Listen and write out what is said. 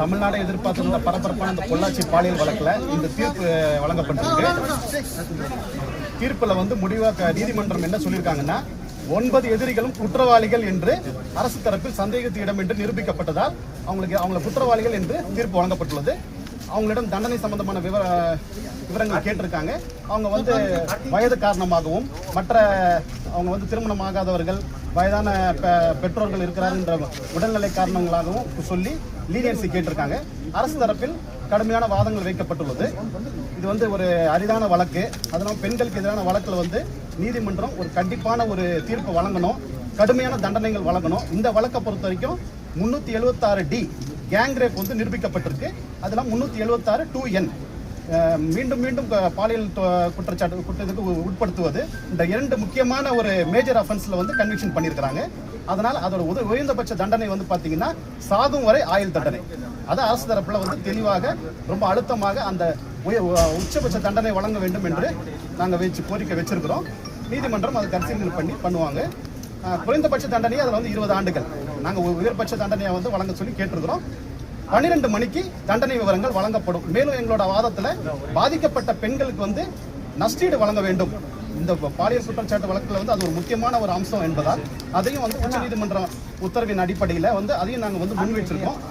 தமிழ்நாடு எதிர்பார்த்திருந்த பரபரப்பான இந்த பொள்ளாச்சி பாலியல் வழக்கில் இந்த தீர்ப்பு வழங்கப்பட்டிருக்கு. தீர்ப்பில் வந்து முடிவாக நீதிமன்றம் என்ன சொல்லியிருக்காங்கன்னா, 9 எதிரிகளும் குற்றவாளிகள் என்று அரசு தரப்பில் சந்தேகத்து இடம் என்று நிரூபிக்கப்பட்டதால் அவங்களை குற்றவாளிகள் என்று தீர்ப்பு வழங்கப்பட்டுள்ளது. அவங்களிடம் தண்டனை சம்பந்தமான விவரங்கள் கேட்டிருக்காங்க. அவங்க வந்து வயது காரணமாகவும் மற்ற அவங்க வந்து திருமணமாகாதவர்கள், வயதான பெற்றோர்கள் இருக்கிறார் என்ற உடல்நிலை காரணங்களாகவும் சொல்லி லீனியன்சி கேட்டிருக்காங்க. அரசு தரப்பில் கடுமையான வாதங்கள் வைக்கப்பட்டுள்ளது. இது வந்து ஒரு அரிதான வழக்கு. அதனால் பெண்களுக்கு எதிரான வழக்கில் வந்து நீதிமன்றம் ஒரு கண்டிப்பான ஒரு தீர்ப்பு வழங்கணும், கடுமையான தண்டனைகள் வழங்கணும். இந்த வழக்கை பொறுத்த வரைக்கும் 376D கேங் ரேப் வந்து நிரூபிக்கப்பட்டிருக்கு. அதெல்லாம் 376 2N மீண்டும் மீண்டும் பாலியல் குற்றத்துக்கு உட்படுத்துவது, இந்த 2 முக்கியமான ஒரு மேஜர் அஃபென்ஸ்ல வந்து கன்விக்ஷன் பண்ணியிருக்கிறாங்க. அதனால் அதோட உயர்ந்தபட்ச தண்டனை வந்து பார்த்தீங்கன்னா சாகும் வரை ஆயுள் தண்டனை. அதை அரசு தரப்புல வந்து தெளிவாக ரொம்ப அழுத்தமாக அந்த உச்சபட்ச தண்டனை வழங்க வேண்டும் என்று நாங்கள் கோரிக்கை வச்சிருக்கிறோம். நீதிமன்றம் அதை பரிசீலனை பண்ணுவாங்க. குறைந்தபட்ச தண்டனையை அதில் வந்து 20 ஆண்டுகள், நாங்கள் உயர்பட்ச தண்டனையை வந்து வழங்க சொல்லி கேட்டிருக்கிறோம். 12 மணிக்கு தண்டனை விவரங்கள் வழங்கப்படும். மேலும் எங்களோட வாதத்தில் பாதிக்கப்பட்ட பெண்களுக்கு வந்து நஷ்டீடு வழங்க வேண்டும். இந்த பாலியல் குற்றச்சாட்டு வழக்கில் வந்து அது ஒரு முக்கியமான ஒரு அம்சம் என்பதால் அதையும் வந்து உச்சநீதிமன்ற உத்தரவின் அடிப்படையில் வந்து அதையும் நாங்கள் வந்து முன்வைச்சிருக்கோம்.